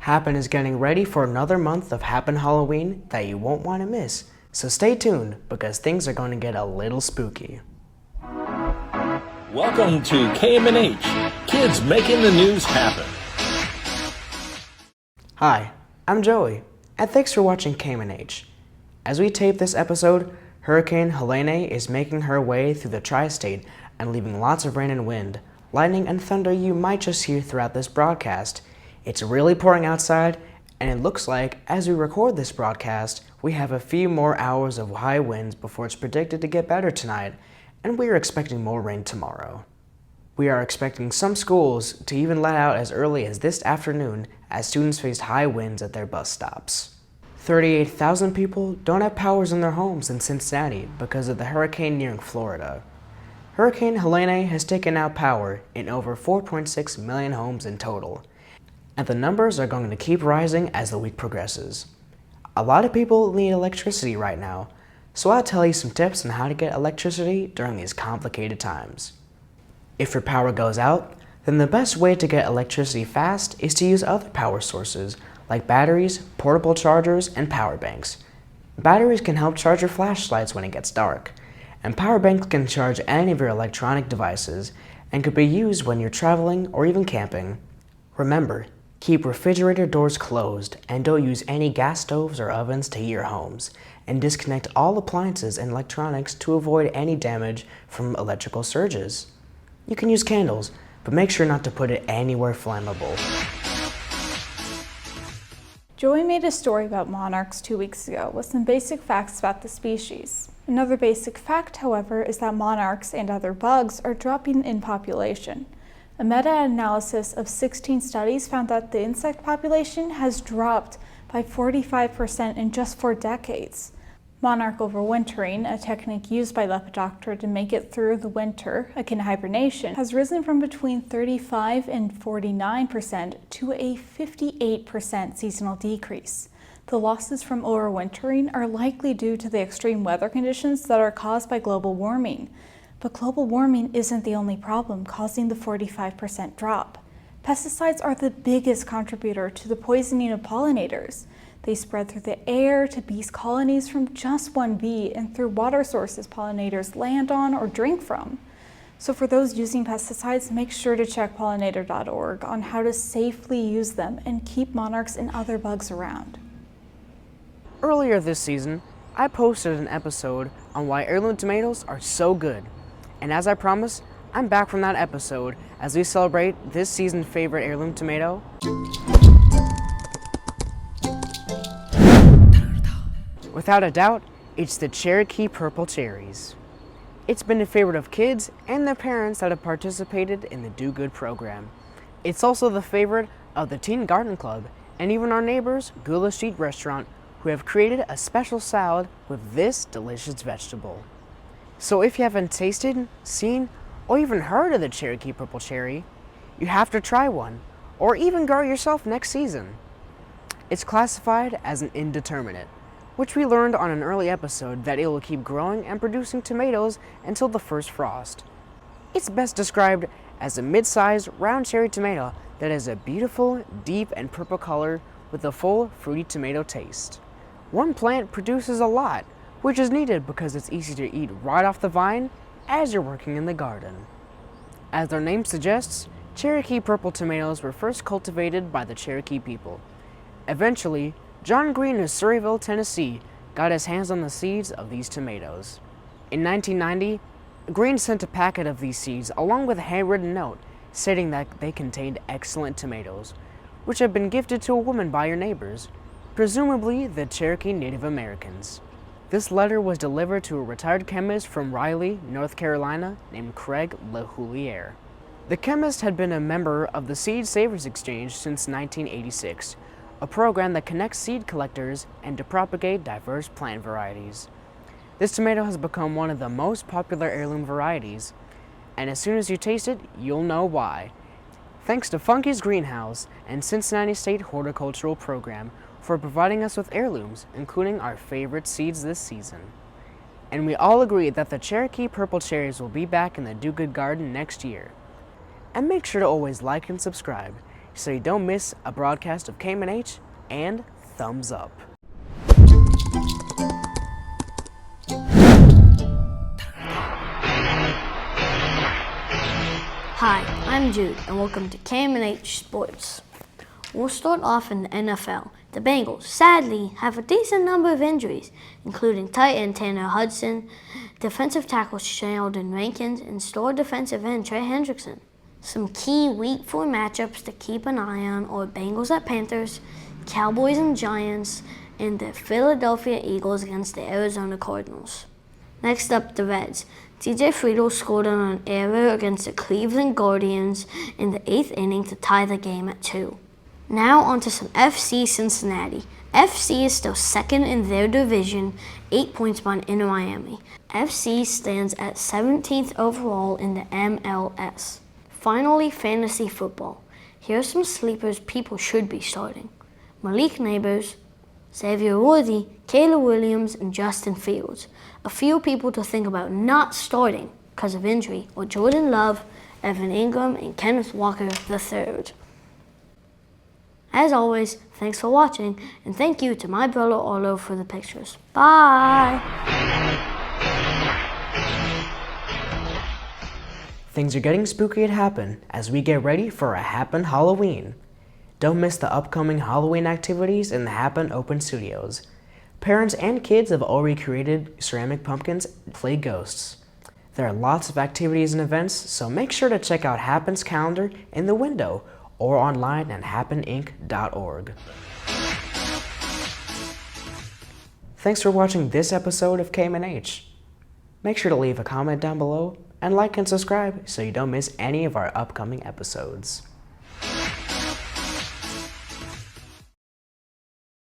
Happen is getting ready for another month of Happen Halloween that you won't want to miss. So stay tuned because things are going to get a little spooky. Welcome to KMNH, Kids Making the News Happen. Hi, I'm Joey, and thanks for watching KMNH. As we tape this episode, Hurricane Helene is making her way through the tri-state and leaving lots of rain and wind, lightning and thunder you might just hear throughout this broadcast. It's really pouring outside, and it looks like, as we record this broadcast, we have a few more hours of high winds before it's predicted to get better tonight, and we are expecting more rain tomorrow. We are expecting some schools to even let out as early as this afternoon as students face high winds at their bus stops. 38,000 people don't have powers in their homes in Cincinnati because of the hurricane nearing Florida. Hurricane Helene has taken out power in over 4.6 million homes in total, and the numbers are going to keep rising as the week progresses. A lot of people need electricity right now, so I'll tell you some tips on how to get electricity during these complicated times. If your power goes out, then the best way to get electricity fast is to use other power sources like batteries, portable chargers, and power banks. Batteries can help charge your flashlights when it gets dark, and power banks can charge any of your electronic devices and could be used when you're traveling or even camping. Remember, keep refrigerator doors closed and don't use any gas stoves or ovens to heat your homes, and disconnect all appliances and electronics to avoid any damage from electrical surges. You can use candles, but make sure not to put it anywhere flammable. Joey made a story about monarchs 2 weeks ago with some basic facts about the species. Another basic fact, however, is that monarchs and other bugs are dropping in population. A meta-analysis of 16 studies found that the insect population has dropped by 45% in just 4 decades. Monarch overwintering, a technique used by Lepidoptera to make it through the winter, akin to hibernation, has risen from between 35 and 49% to a 58% seasonal decrease. The losses from overwintering are likely due to the extreme weather conditions that are caused by global warming. But global warming isn't the only problem causing the 45% drop. Pesticides are the biggest contributor to the poisoning of pollinators. They spread through the air to bees' colonies from just one bee and through water sources pollinators land on or drink from. So for those using pesticides, make sure to check pollinator.org on how to safely use them and keep monarchs and other bugs around. Earlier this season, I posted an episode on why heirloom tomatoes are so good. And as I promised, I'm back from that episode as we celebrate this season's favorite heirloom tomato. Without a doubt, it's the Cherokee Purple Cherries. It's been a favorite of kids and their parents that have participated in the Do Good program. It's also the favorite of the Teen Garden Club and even our neighbors, Gula Street Restaurant, who have created a special salad with this delicious vegetable. So if you haven't tasted, seen, or even heard of the Cherokee Purple Cherry, you have to try one, or even grow it yourself next season. It's classified as an indeterminate, which we learned on an early episode that it will keep growing and producing tomatoes until the first frost. It's best described as a mid-sized round cherry tomato that has a beautiful, deep and purple color with a full fruity tomato taste. One plant produces a lot, which is needed because it's easy to eat right off the vine as you're working in the garden. As their name suggests, Cherokee purple tomatoes were first cultivated by the Cherokee people. Eventually, John Green of Surreyville, Tennessee, got his hands on the seeds of these tomatoes. In 1990, Green sent a packet of these seeds along with a handwritten note stating that they contained excellent tomatoes, which had been gifted to a woman by your neighbors, presumably the Cherokee Native Americans. This letter was delivered to a retired chemist from Raleigh, North Carolina, named Craig LeHoulier. The chemist had been a member of the Seed Savers Exchange since 1986, a program that connects seed collectors and to propagate diverse plant varieties. This tomato has become one of the most popular heirloom varieties, and as soon as you taste it, you'll know why. Thanks to Funky's Greenhouse and Cincinnati State Horticultural Program for providing us with heirlooms, including our favorite seeds this season. And we all agree that the Cherokee Purple Cherries will be back in the Do Good Garden next year. And make sure to always like and subscribe so you don't miss a broadcast of KMNH, and thumbs up. Hi, I'm Jude, and welcome to KMNH Sports. We'll start off in the NFL. The Bengals, sadly, have a decent number of injuries, including tight end Tanner Hudson, defensive tackle Sheldon Rankins, and star defensive end Trey Hendrickson. Some key Week 4 matchups to keep an eye on are Bengals at Panthers, Cowboys and Giants, and the Philadelphia Eagles against the Arizona Cardinals. Next up, the Reds. TJ Friedel scored on an error against the Cleveland Guardians in the 8th inning to tie the game at 2. Now onto some FC Cincinnati. FC is still second in their division, 8 points behind Inter Miami. FC stands at 17th overall in the MLS. Finally, fantasy football. Here are some sleepers people should be starting. Malik Neighbors, Xavier Worthy, Kayla Williams, and Justin Fields. A few people to think about not starting because of injury are Jordan Love, Evan Ingram, and Kenneth Walker III. As always, thanks for watching, and thank you to my brother Arlo for the pictures. Bye! Things are getting spooky at Happen as we get ready for a Happen Halloween. Don't miss the upcoming Halloween activities in the Happen Open Studios. Parents and kids have already created ceramic pumpkins and play ghosts. There are lots of activities and events, so make sure to check out Happen's calendar in the window or online at happeninc.org. Thanks for watching this episode of KMNH. Make sure to leave a comment down below and like and subscribe so you don't miss any of our upcoming episodes.